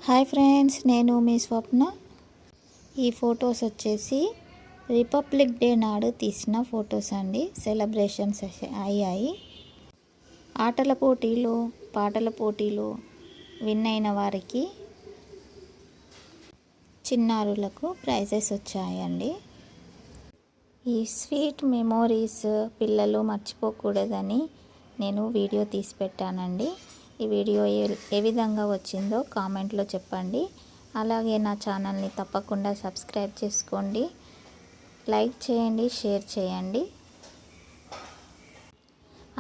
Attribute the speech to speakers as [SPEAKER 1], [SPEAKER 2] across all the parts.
[SPEAKER 1] Hi friends, నేను మీ స్వప్న. ఈ photos వచ్చేసి రిపబ్లిక్ డే నాడు తీసిన ఫొటోస్ అండి. సెలబ్రేషన్స్ అయ్యాయి. ఆటల పోటీలు, పాటల పోటీలు విన్ అయిన వారికి చిన్నారులకు ప్రైజెస్ వచ్చాయండి. ఈ స్వీట్ మెమోరీస్ పిల్లలు మర్చిపోకూడదని నేను వీడియో తీసి పెట్టానండి. ఈ వీడియో ఏ విధంగా వచ్చిందో కామెంట్లో చెప్పండి. అలాగే నా ఛానల్ని తప్పకుండా సబ్స్క్రైబ్ చేసుకోండి, లైక్ చేయండి, షేర్ చేయండి.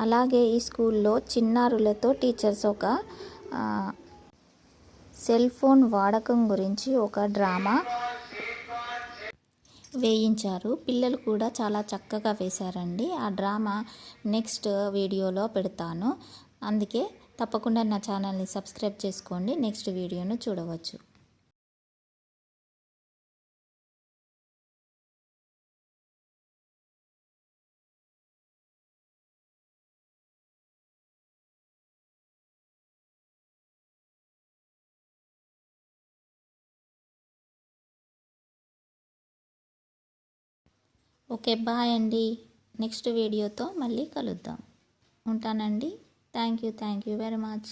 [SPEAKER 1] అలాగే ఈ స్కూల్లో చిన్నారులతో టీచర్స్ ఒక సెల్ ఫోన్ వాడకం గురించి ఒక డ్రామా వేయించారు. పిల్లలు కూడా చాలా చక్కగా వేశారండి. ఆ డ్రామా నెక్స్ట్ వీడియోలో పెడతాను. అందుకే తప్పకుండా నా ఛానల్ని సబ్స్క్రైబ్ చేసుకోండి. నెక్స్ట్ వీడియోను చూడవచ్చు. ఓకే, బాయ్ అండి. నెక్స్ట్ వీడియోతో మళ్ళీ కలుద్దాం. ఉంటానండి. Thank you very much.